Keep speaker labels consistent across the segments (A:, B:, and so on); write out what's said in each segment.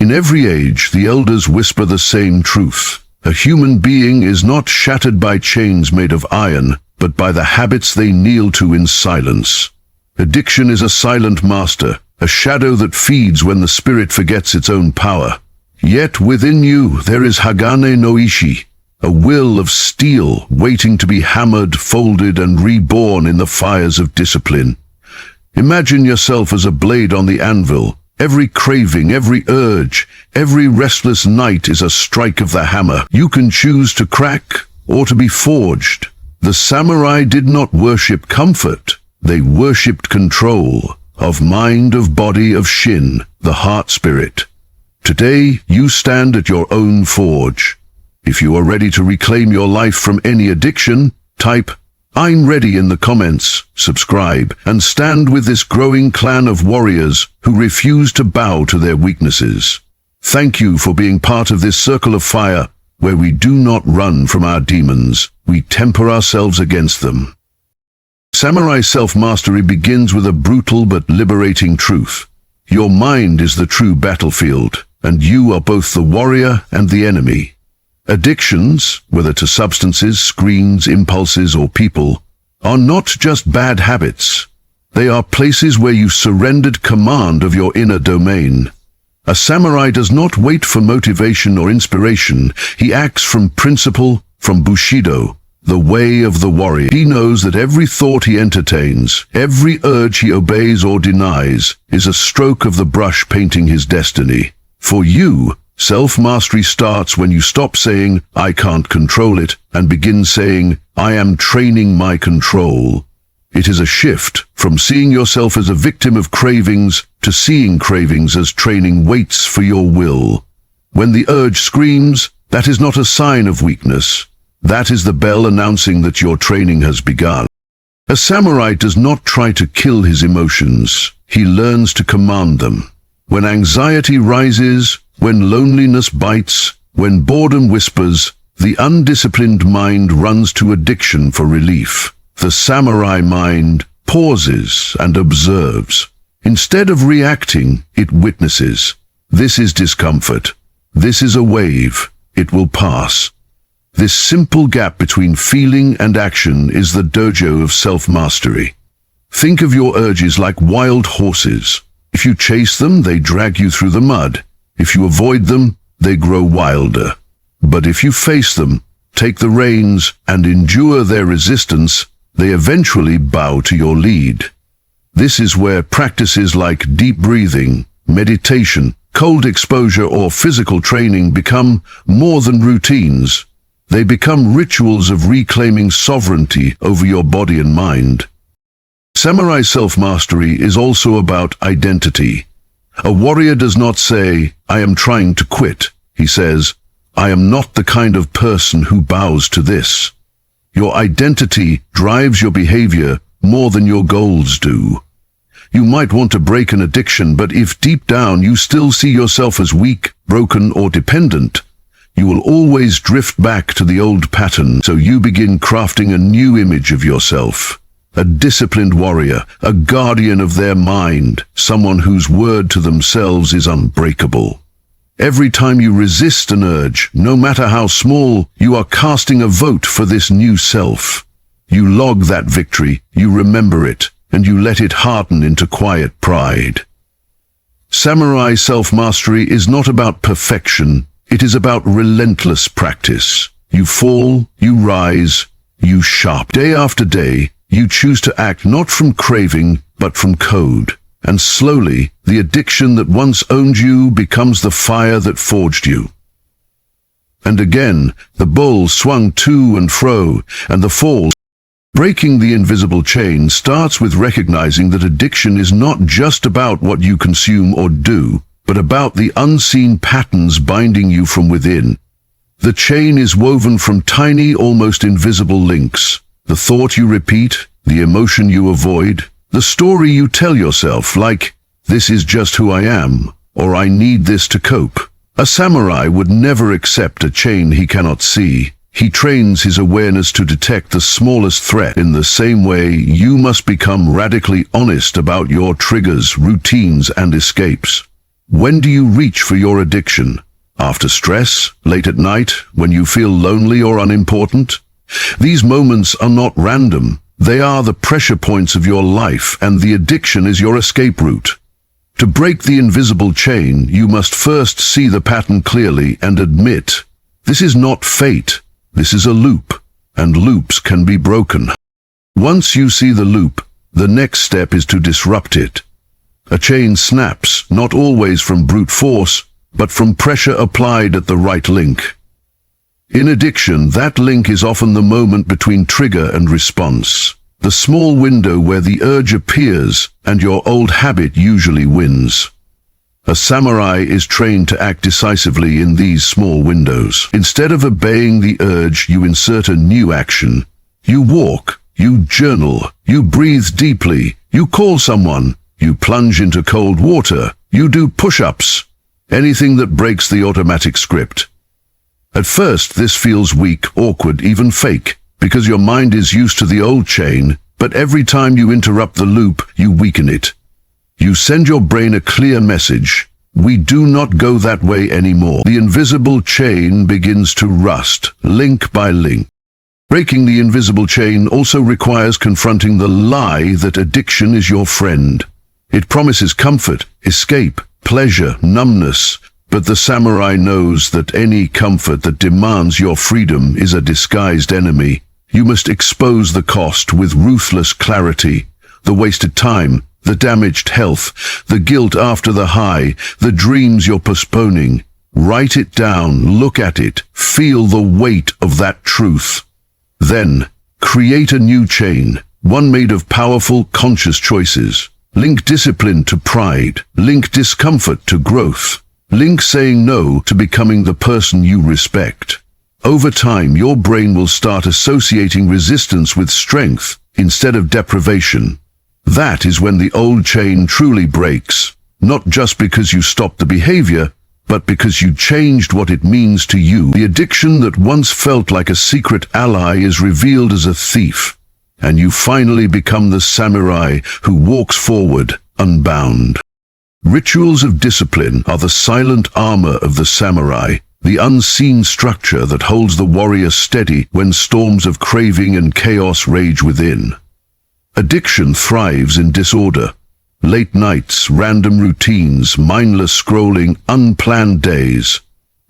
A: In every age, the elders whisper the same truth. A human being is not shattered by chains made of iron, but by the habits they kneel to in silence. Addiction is a silent master, a shadow that feeds when the spirit forgets its own power. Yet within you there is Hagane no Ishi, a will of steel waiting to be hammered, folded, and reborn in the fires of discipline. Imagine yourself as a blade on the anvil. Every craving, every urge, every restless night is a strike of the hammer. You can choose to crack or to be forged. The samurai did not worship comfort. They worshipped control of mind, of body, of shin, the heart spirit. Today, you stand at your own forge. If you are ready to reclaim your life from any addiction, type "I'm ready" in the comments, subscribe, and stand with this growing clan of warriors who refuse to bow to their weaknesses. Thank you for being part of this circle of fire, where we do not run from our demons, we temper ourselves against them. Samurai self-mastery begins with a brutal but liberating truth. Your mind is the true battlefield, and you are both the warrior and the enemy. Addictions, whether to substances, screens, impulses, or people, are not just bad habits. They are places where you surrendered command of your inner domain. A samurai does not wait for motivation or inspiration. He acts from principle, from Bushido, the way of the warrior. He knows that every thought he entertains, every urge he obeys or denies, is a stroke of the brush painting his destiny. For you, self-mastery starts when you stop saying, "I can't control it," and begin saying, "I am training my control." It is a shift from seeing yourself as a victim of cravings to seeing cravings as training weights for your will. When the urge screams, that is not a sign of weakness. That is the bell announcing that your training has begun. A samurai does not try to kill his emotions. He learns to command them. When anxiety rises, when loneliness bites, when boredom whispers, the undisciplined mind runs to addiction for relief. The samurai mind pauses and observes. Instead of reacting, it witnesses. This is discomfort. This is a wave. It will pass. This simple gap between feeling and action is the dojo of self-mastery. Think of your urges like wild horses. If you chase them, they drag you through the mud. If you avoid them, they grow wilder. But if you face them, take the reins, and endure their resistance, they eventually bow to your lead. This is where practices like deep breathing, meditation, cold exposure, or physical training become more than routines. They become rituals of reclaiming sovereignty over your body and mind. Samurai self-mastery is also about identity. A warrior does not say, "I am trying to quit." He says, "I am not the kind of person who bows to this." Your identity drives your behavior more than your goals do. You might want to break an addiction, but if deep down you still see yourself as weak, broken, or dependent, you will always drift back to the old pattern, so you begin crafting a new image of yourself. A disciplined warrior, a guardian of their mind, someone whose word to themselves is unbreakable. Every time you resist an urge, no matter how small, you are casting a vote for this new self. You log that victory, you remember it, and you let it harden into quiet pride. Samurai self-mastery is not about perfection. It is about relentless practice. You fall, you rise, you sharp. Day after day, you choose to act not from craving, but from code. And slowly, the addiction that once owned you becomes the fire that forged you. And again, the bull swung to and fro, and the fall. Breaking the invisible chain starts with recognizing that addiction is not just about what you consume or do, but about the unseen patterns binding you from within. The chain is woven from tiny, almost invisible links. The thought you repeat, the emotion you avoid, the story you tell yourself, like, "This is just who I am," or "I need this to cope." A samurai would never accept a chain he cannot see. He trains his awareness to detect the smallest threat. In the same way, you must become radically honest about your triggers, routines, and escapes. When do you reach for your addiction? After stress, late at night, when you feel lonely or unimportant? These moments are not random. They are the pressure points of your life, and the addiction is your escape route. To break the invisible chain, you must first see the pattern clearly and admit, this is not fate, this is a loop, and loops can be broken. Once you see the loop, the next step is to disrupt it. A chain snaps, not always from brute force, but from pressure applied at the right link. In addiction, that link is often the moment between trigger and response, the small window where the urge appears and your old habit usually wins. A samurai is trained to act decisively in these small windows. Instead of obeying the urge, you insert a new action. You walk, you journal, you breathe deeply, you call someone, you plunge into cold water, you do push-ups, anything that breaks the automatic script. At first, this feels weak, awkward, even fake, because your mind is used to the old chain, but every time you interrupt the loop, you weaken it. You send your brain a clear message. We do not go that way anymore. The invisible chain begins to rust, link by link. Breaking the invisible chain also requires confronting the lie that addiction is your friend. It promises comfort, escape, pleasure, numbness, but the samurai knows that any comfort that demands your freedom is a disguised enemy. You must expose the cost with ruthless clarity, the wasted time, the damaged health, the guilt after the high, the dreams you're postponing. Write it down, look at it, feel the weight of that truth. Then, create a new chain, one made of powerful, conscious choices. Link discipline to pride, link discomfort to growth, link saying no to becoming the person you respect. Over time, your brain will start associating resistance with strength instead of deprivation. That is when the old chain truly breaks, not just because you stopped the behavior, but because you changed what it means to you. The addiction that once felt like a secret ally is revealed as a thief, and you finally become the samurai who walks forward, unbound. Rituals of discipline are the silent armor of the samurai, the unseen structure that holds the warrior steady when storms of craving and chaos rage within. Addiction thrives in disorder. Late nights, random routines, mindless scrolling, unplanned days.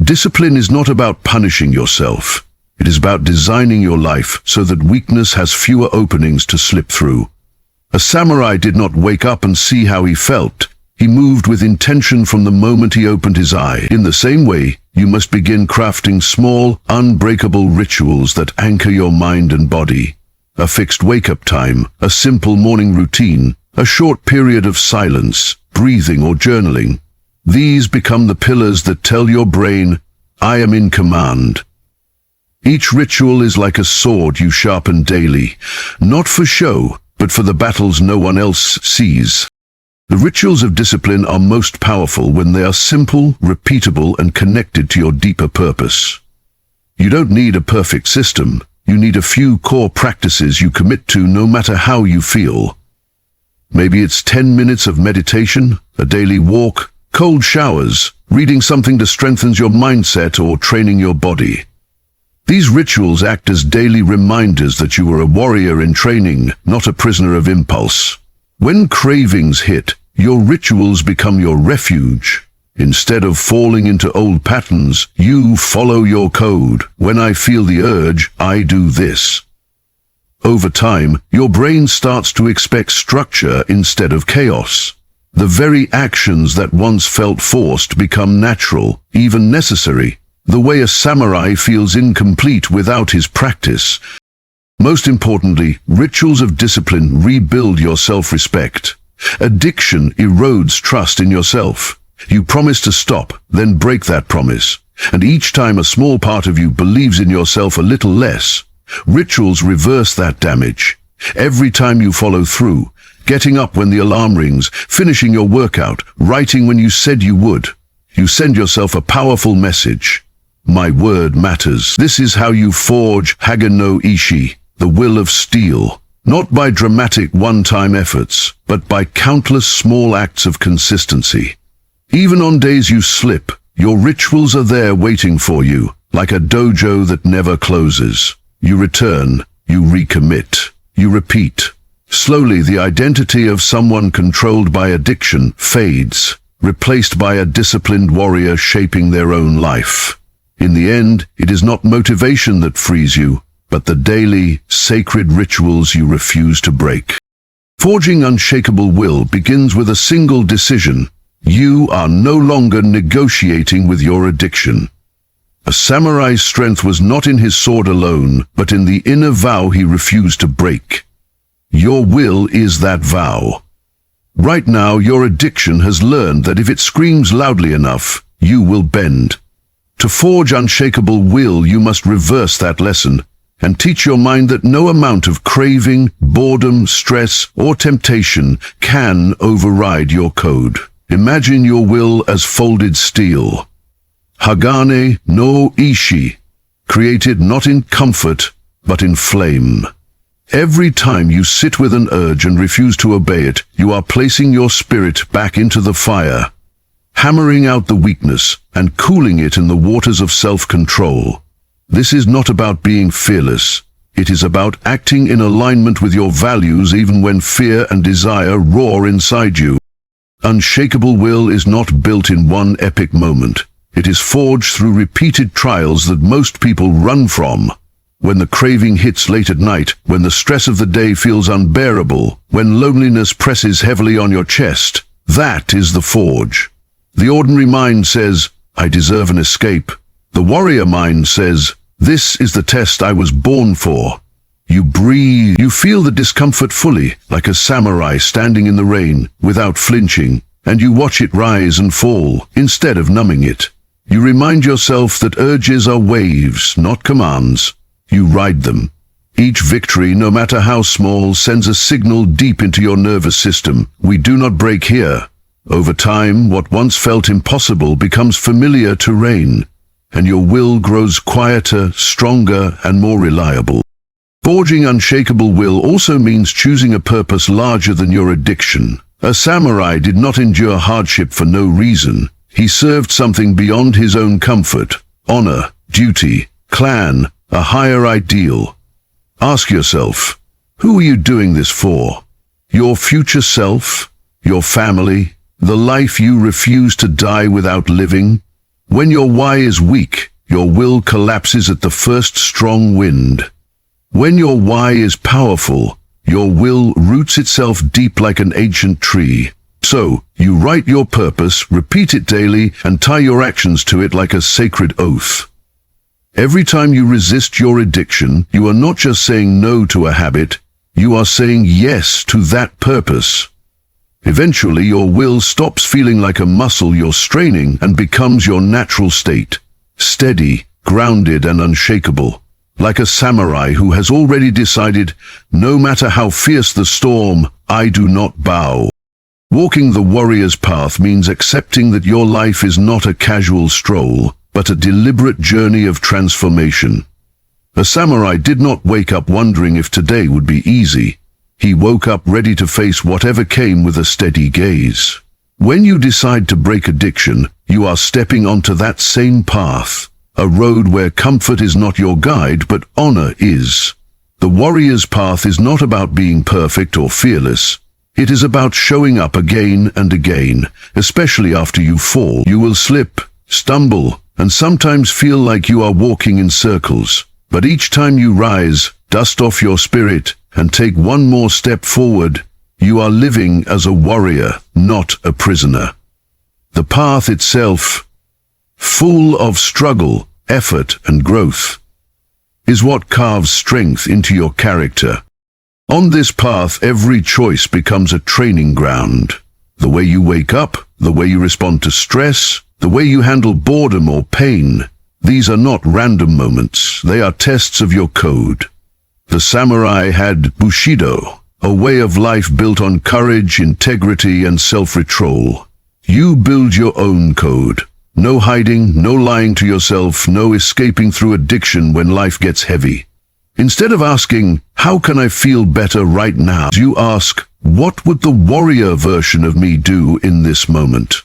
A: Discipline is not about punishing yourself. It is about designing your life so that weakness has fewer openings to slip through. A samurai did not wake up and see how he felt. He moved with intention from the moment he opened his eye. In the same way, you must begin crafting small, unbreakable rituals that anchor your mind and body. A fixed wake-up time, a simple morning routine, a short period of silence, breathing or journaling. These become the pillars that tell your brain, I am in command. Each ritual is like a sword you sharpen daily, not for show, but for the battles no one else sees. The rituals of discipline are most powerful when they are simple, repeatable, and connected to your deeper purpose. You don't need a perfect system. You need a few core practices you commit to no matter how you feel. Maybe it's 10 minutes of meditation, a daily walk, cold showers, reading something that strengthens your mindset, or training your body. These rituals act as daily reminders that you are a warrior in training, not a prisoner of impulse. When cravings hit, your rituals become your refuge. Instead of falling into old patterns, you follow your code. When I feel the urge, I do this. Over time, your brain starts to expect structure instead of chaos. The very actions that once felt forced become natural, even necessary. The way a samurai feels incomplete without his practice. Most importantly, rituals of discipline rebuild your self-respect. Addiction erodes trust in yourself. You promise to stop, then break that promise. And each time a small part of you believes in yourself a little less, rituals reverse that damage. Every time you follow through, getting up when the alarm rings, finishing your workout, writing when you said you would, you send yourself a powerful message. My word matters. This is how you forge Hagane Ishi, the will of steel. Not by dramatic one-time efforts, but by countless small acts of consistency. Even on days you slip, your rituals are there waiting for you, like a dojo that never closes. You return, you recommit, you repeat. Slowly, the identity of someone controlled by addiction fades, replaced by a disciplined warrior shaping their own life. In the end, it is not motivation that frees you, but the daily, sacred rituals you refuse to break. Forging unshakable will begins with a single decision. You are no longer negotiating with your addiction. A samurai's strength was not in his sword alone, but in the inner vow he refused to break. Your will is that vow. Right now, your addiction has learned that if it screams loudly enough, you will bend. To forge unshakable will, you must reverse that lesson and teach your mind that no amount of craving, boredom, stress, or temptation can override your code. Imagine your will as folded steel. Hagane no Ishi, created not in comfort, but in flame. Every time you sit with an urge and refuse to obey it, you are placing your spirit back into the fire, hammering out the weakness and cooling it in the waters of self-control. This is not about being fearless. It is about acting in alignment with your values even when fear and desire roar inside you. Unshakable will is not built in one epic moment. It is forged through repeated trials that most people run from. When the craving hits late at night, when the stress of the day feels unbearable, when loneliness presses heavily on your chest, that is the forge. The ordinary mind says, "I deserve an escape." The warrior mind says, "This is the test I was born for." You breathe, you feel the discomfort fully, like a samurai standing in the rain, without flinching, and you watch it rise and fall, instead of numbing it. You remind yourself that urges are waves, not commands. You ride them. Each victory, no matter how small, sends a signal deep into your nervous system. We do not break here. Over time, what once felt impossible becomes familiar terrain, and your will grows quieter, stronger, and more reliable. Forging unshakable will also means choosing a purpose larger than your addiction. A samurai did not endure hardship for no reason. He served something beyond his own comfort: honor, duty, clan, a higher ideal. Ask yourself, who are you doing this for? Your future self? Your family? The life you refuse to die without living? When your why is weak, your will collapses at the first strong wind. When your why is powerful, your will roots itself deep like an ancient tree. So, you write your purpose, repeat it daily, and tie your actions to it like a sacred oath. Every time you resist your addiction, you are not just saying no to a habit, you are saying yes to that purpose. Eventually, your will stops feeling like a muscle you're straining and becomes your natural state, steady, grounded, and unshakable. Like a samurai who has already decided, no matter how fierce the storm, I do not bow. Walking the warrior's path means accepting that your life is not a casual stroll, but a deliberate journey of transformation. A samurai did not wake up wondering if today would be easy. He woke up ready to face whatever came with a steady gaze. When you decide to break addiction, you are stepping onto that same path. A road where comfort is not your guide, but honor is. The warrior's path is not about being perfect or fearless. It is about showing up again and again, especially after you fall. You will slip, stumble, and sometimes feel like you are walking in circles. But each time you rise, dust off your spirit, and take one more step forward, you are living as a warrior, not a prisoner. The path itself, full of struggle, effort, and growth, is what carves strength into your character. On this path, every choice becomes a training ground. The way you wake up, the way you respond to stress, the way you handle boredom or pain, these are not random moments, they are tests of your code. The samurai had Bushido, a way of life built on courage, integrity, and self-control. You build your own code. No hiding, no lying to yourself, no escaping through addiction when life gets heavy. Instead of asking, how can I feel better right now, you ask, what would the warrior version of me do in this moment?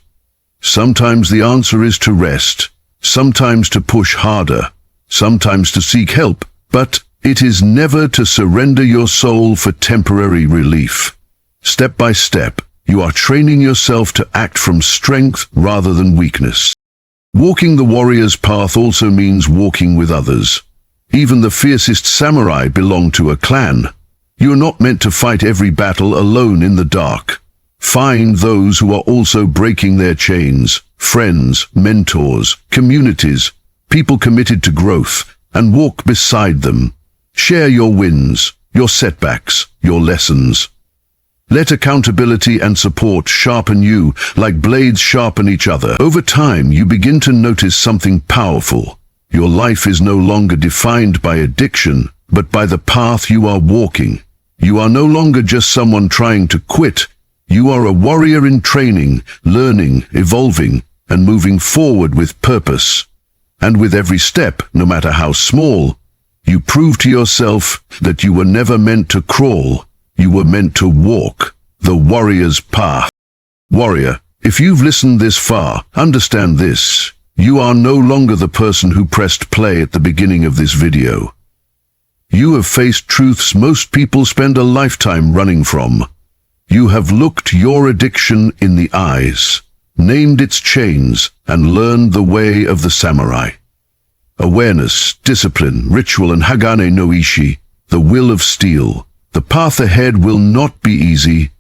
A: Sometimes the answer is to rest, sometimes to push harder, sometimes to seek help, but it is never to surrender your soul for temporary relief. Step by step, you are training yourself to act from strength rather than weakness. Walking the warrior's path also means walking with others. Even the fiercest samurai belong to a clan. You are not meant to fight every battle alone in the dark. Find those who are also breaking their chains, friends, mentors, communities, people committed to growth, and walk beside them. Share your wins, your setbacks, your lessons. Let accountability and support sharpen you like blades sharpen each other. Over time, you begin to notice something powerful. Your life is no longer defined by addiction, but by the path you are walking. You are no longer just someone trying to quit. You are a warrior in training, learning, evolving, and moving forward with purpose. And with every step, no matter how small, you prove to yourself that you were never meant to crawl. You were meant to walk the warrior's path. Warrior, if you've listened this far, understand this. You are no longer the person who pressed play at the beginning of this video. You have faced truths most people spend a lifetime running from. You have looked your addiction in the eyes, named its chains, and learned the way of the samurai. Awareness, discipline, ritual, and Hagane no Ishi, the will of steel. The path ahead will not be easy,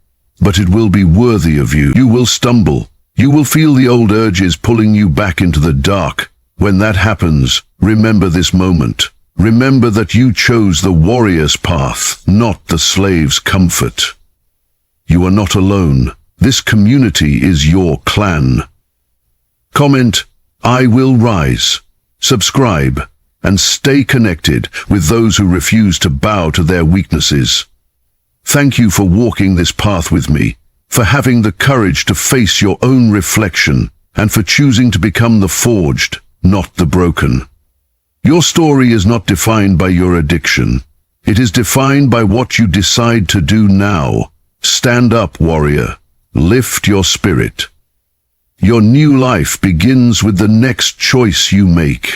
A: but it will be worthy of you. You will stumble. You will feel the old urges pulling you back into the dark. When that happens, remember this moment. Remember that you chose the warrior's path, not the slave's comfort. You are not alone. This community is your clan. Comment, I will rise. Subscribe, and stay connected with those who refuse to bow to their weaknesses. Thank you for walking this path with me, for having the courage to face your own reflection, and for choosing to become the forged, not the broken. Your story is not defined by your addiction. It is defined by what you decide to do now. Stand up, warrior. Lift your spirit. Your new life begins with the next choice you make.